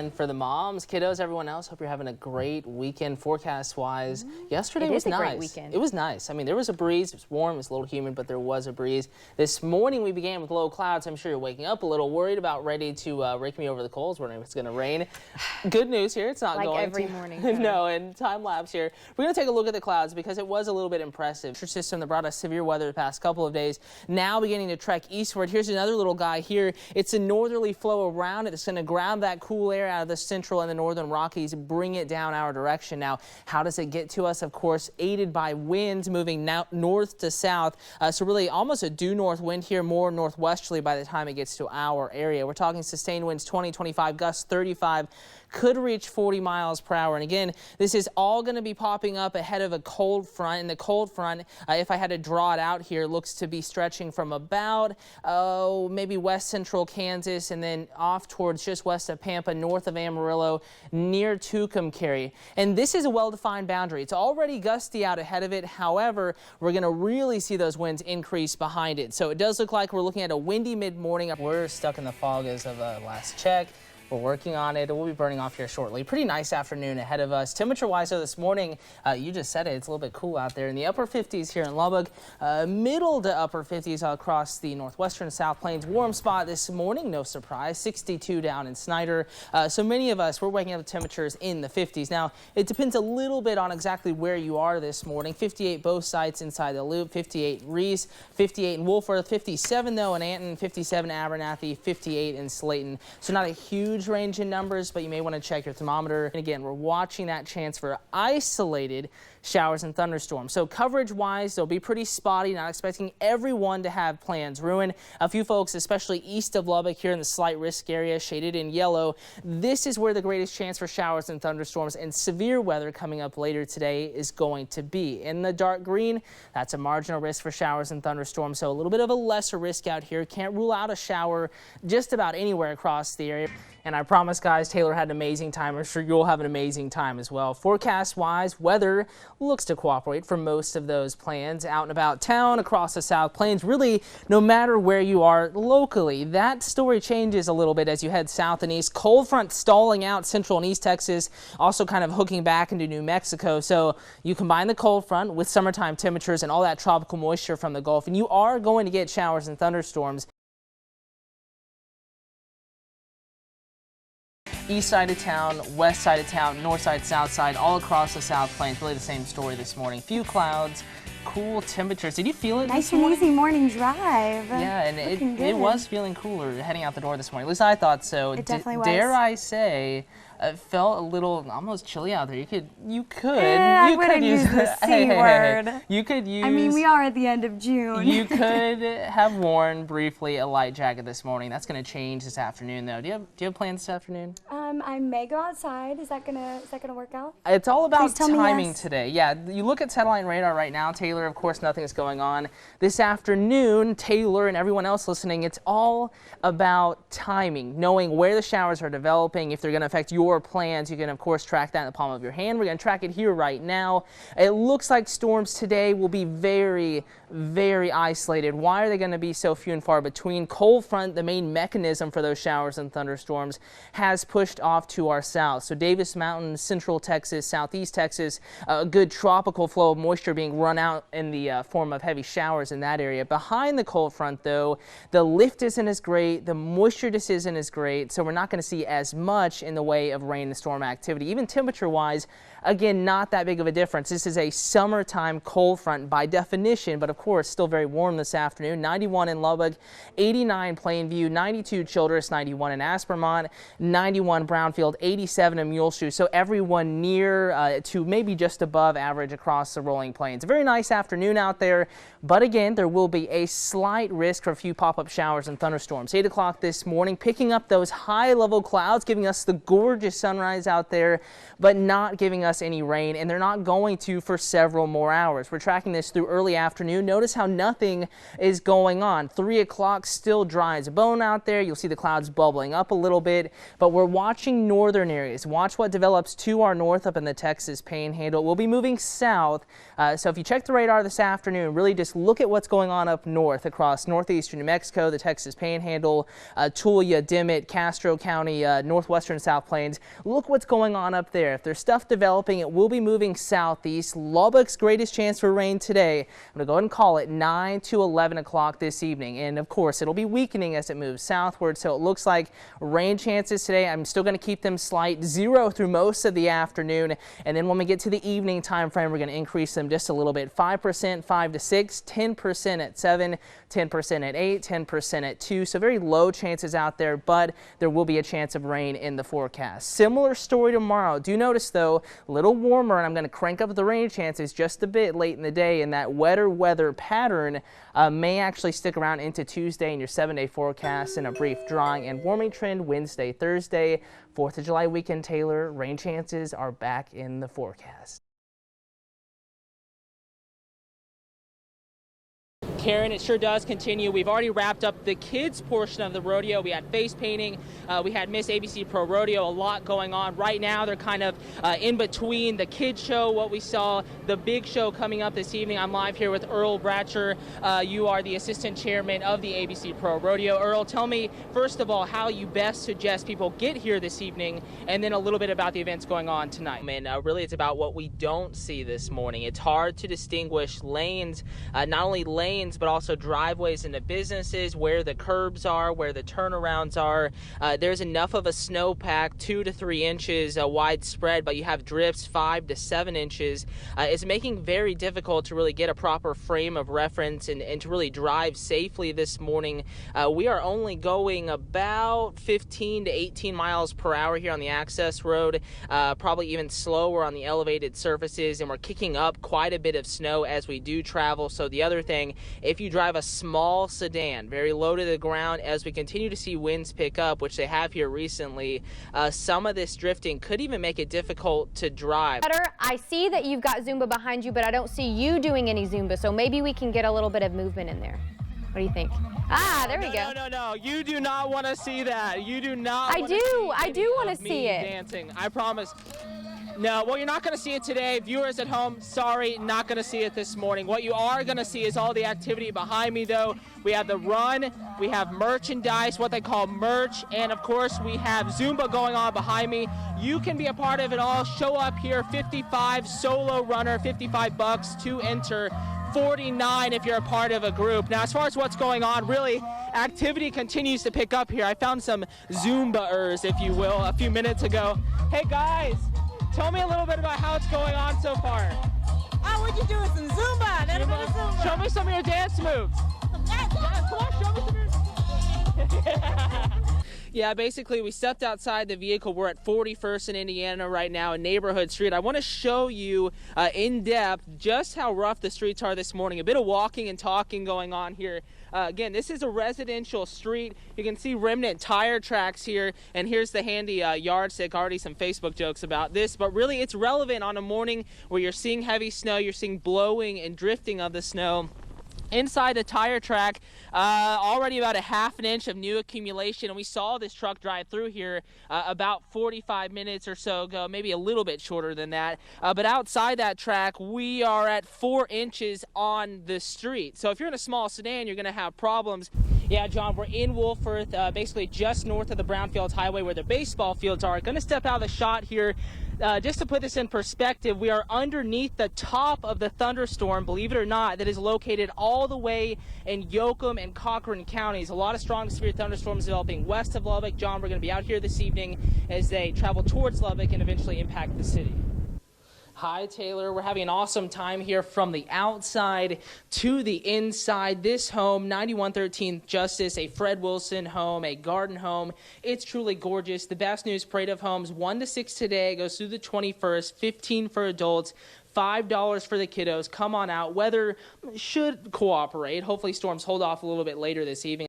weekend for the moms, kiddos, everyone else. Hope you're having a great weekend forecast-wise. Yesterday was nice. Great weekend. It was nice. I mean, there was a breeze. It was warm. It was a little humid, but there was a breeze. This morning we began with low clouds. I'm sure you're waking up a little worried about ready to rake me over the coals, wondering if it's going to rain. Good news here. It's not like going every to. morning. No, and time lapse here. We're going to take a look at the clouds because it was a little bit impressive. The system that brought us severe weather the past couple of days now beginning to trek eastward. Here's another little guy here. It's a northerly flow around it. It's going to grab that cool air out of the central and the northern Rockies, bring it down our direction. Now, how does it get to us? Of course, aided by winds moving now north to south. So really almost a due north wind here, more northwesterly by the time it gets to our area. We're talking sustained winds 20, 25, gusts 35. Could reach 40 miles per hour. And again, this is all going to be popping up ahead of a cold front. And the cold front, if I had to draw it out here, looks to be stretching from about, maybe west central Kansas and then off towards just west of Pampa, north of Amarillo, near Tucumcari. And this is a well-defined boundary. It's already gusty out ahead of it. However, we're going to really see those winds increase behind it. So it does look like we're looking at a windy mid-morning. We're stuck in the fog as of last check. We're working on it. We'll be burning off here shortly. Pretty nice afternoon ahead of us. Temperature-wise, though, this morning, you just said it, it's a little bit cool out there. In the upper 50s here in Lubbock, middle to upper 50s across the northwestern South Plains. Warm spot this morning, no surprise. 62 down in Snyder. So many of us, we're waking up with temperatures in the 50s. Now, it depends a little bit on exactly where you are this morning. 58 both sites inside the loop, 58 Reese, 58 in Wolfworth, 57 though in Anton, 57 Abernathy, 58 in Slayton. So not a huge range in numbers, but you may want to check your thermometer. And again, we're watching that chance for isolated showers and thunderstorms. So coverage wise, they'll be pretty spotty, not expecting everyone to have plans ruined. A few folks, especially east of Lubbock here in the slight risk area shaded in yellow, this is where the greatest chance for showers and thunderstorms and severe weather coming up later today is going to be. In the dark green, that's a marginal risk for showers and thunderstorms. So a little bit of a lesser risk out here. Can't rule out a shower just about anywhere across the area. And I promise, guys, Taylor had an amazing time. I'm sure you'll have an amazing time as well. Forecast-wise, weather looks to cooperate for most of those plans. Out and about town, across the South Plains, really no matter where you are locally. That story changes a little bit as you head south and east. Cold front stalling out central and east Texas, also kind of hooking back into New Mexico. So you combine the cold front with summertime temperatures and all that tropical moisture from the Gulf, and you are going to get showers and thunderstorms. East side of town, west side of town, north side, south side, all across the South Plains. Really the same story this morning. Few clouds, cool temperatures. Did you feel it nice this morning? and easy morning drive. Yeah, and it was feeling cooler heading out the door this morning. At least I thought so. It definitely was. Dare I say, it felt a little almost chilly out there. You could I wouldn't use the C word. You could use. I mean, we are at the end of June. You could have worn briefly a light jacket this morning. That's going to change this afternoon, though. Do you have plans this afternoon? I may go outside. Is that gonna work out? It's all about timing yes. today. Yeah, you look at satellite and radar right now, Taylor. Of course, nothing is going on this afternoon. Taylor and everyone else listening, it's all about timing, knowing where the showers are developing, if they're going to affect your plans. You can, of course, track that in the palm of your hand. We're going to track it here right now. It looks like storms today will be very, very isolated. Why are they going to be so few and far between? Cold front, the main mechanism for those showers and thunderstorms, has pushed off to our south. So Davis Mountain, central Texas, southeast Texas, a good tropical flow of moisture being run out in the form of heavy showers in that area. Behind the cold front, though, the lift isn't as great, the moisture just isn't as great, so we're not going to see as much in the way of rain and storm activity. Even temperature-wise, again, not that big of a difference. This is a summertime cold front by definition, but of course, still very warm this afternoon. 91 in Lubbock, 89 Plainview, 92 Childress, 91 in Aspermont, 91 Brownfield, 87 in Muleshoe. So everyone near to maybe just above average across the rolling plains. A very nice afternoon out there, but again, there will be a slight risk for a few pop-up showers and thunderstorms. 8 o'clock this morning, picking up those high-level clouds, giving us the gorgeous sunrise out there, but not giving us any rain, and they're not going to for several more hours. We're tracking this through early afternoon. Notice how nothing is going on. 3 o'clock, still dry as a bone out there. You'll see the clouds bubbling up a little bit, but we're watching northern areas. Watch what develops to our north up in the Texas Panhandle. We'll be moving south, so if you check the radar this afternoon, really just look at what's going on up north across northeastern New Mexico, the Texas Panhandle, Tulia, Dimmitt, Castro County, northwestern South Plains. kids, look what's going on up there. If there's stuff developing, it will be moving southeast. Lubbock's greatest chance for rain today. I'm going to go ahead and call it 9 to 11 o'clock this evening. And of course, it'll be weakening as it moves southward. So it looks like rain chances today, I'm still going to keep them slight, 0 through most of the afternoon. And then when we get to the evening time frame, we're going to increase them just a little bit. 5%, 5 to 6, 10% at 7, 10% at 8, 10% at 2. So very low chances out there, but there will be a chance of rain in the forecast. Similar story tomorrow. Do notice though, a little warmer, and I'm going to crank up the rain chances just a bit late in the day, and that wetter weather pattern may actually stick around into Tuesday in your 7-day forecast, and a brief drying and warming trend Wednesday, Thursday. 4th of July weekend, Taylor, rain chances are back in the forecast. Karen, it sure does continue. We've already wrapped up the kids portion of the rodeo. We had face painting, we had Miss ABC Pro Rodeo, a lot going on. Right now they're kind of in between the kids show, what we saw, the big show coming up this evening. I'm live here with Earl Bratcher. You are the assistant chairman of the ABC Pro Rodeo. Earl, tell me first of all how you best suggest people get here this evening, and then a little bit about the events going on tonight. And really it's about what we don't see this morning. It's hard to distinguish lanes, not only lanes but also driveways into businesses, where the curbs are, where the turnarounds are. There's enough of a snowpack, 2 to 3 inches widespread, but you have drifts 5 to 7 inches. It's making very difficult to really get a proper frame of reference and to really drive safely this morning. We are only going about 15 to 18 miles per hour here on the access road, probably even slower on the elevated surfaces, and we're kicking up quite a bit of snow as we do travel. So the other thing, if you drive a small sedan, very low to the ground, as we continue to see winds pick up, which they have here recently, some of this drifting could even make it difficult to drive. I see that you've got Zumba behind you, but I don't see you doing any Zumba, so maybe we can get a little bit of movement in there. What do you think? There we go. No. You do not want to see that. You do not. I do want to see it. Dancing. I promise. No, well, you're not going to see it today. Viewers at home, sorry, not going to see it this morning. What you are going to see is all the activity behind me, though. We have the run, we have merchandise, what they call merch, and of course we have Zumba going on behind me. You can be a part of it all. Show up here, 55 solo runner, $55 to enter. 49 if you're a part of a group. Now, as far as what's going on, really, activity continues to pick up here. I found some Zumba-ers, if you will, a few minutes ago. Hey, guys, tell me a little bit about how it's going on so far. Oh, what you doing? Some Zumba. A little bit of Zumba. Show me some of your dance moves. Yeah, come on, show me some of your... Yeah, basically we stepped outside the vehicle. We're at 41st in Indiana right now, a neighborhood street. I want to show you in depth just how rough the streets are this morning. A bit of walking and talking going on here. Again, this is a residential street. You can see remnant tire tracks here, and here's the handy yardstick. Already some Facebook jokes about this, but really it's relevant on a morning where you're seeing heavy snow, you're seeing blowing and drifting of the snow. Inside the tire track, already about a ½ inch of new accumulation, and we saw this truck drive through here about 45 minutes or so ago, maybe a little bit shorter than that. But outside that track, we are at 4 inches on the street. So if you're in a small sedan, you're going to have problems. Yeah, John, we're in Wolfforth, basically just north of the Brownfields Highway where the baseball fields are. Going to step out of the shot here. Just to put this in perspective, we are underneath the top of the thunderstorm, believe it or not, that is located all the way in Yoakum and Cochran counties. A lot of strong severe thunderstorms developing west of Lubbock. John, we're going to be out here this evening as they travel towards Lubbock and eventually impact the city. Hi, Taylor. We're having an awesome time here from the outside to the inside. This home, 9113th Justice, a Fred Wilson home, a garden home. It's truly gorgeous. The Best News Parade of Homes, 1 to 6 today, goes through the 21st, 15 for adults, $5 for the kiddos. Come on out. Weather should cooperate. Hopefully storms hold off a little bit later this evening.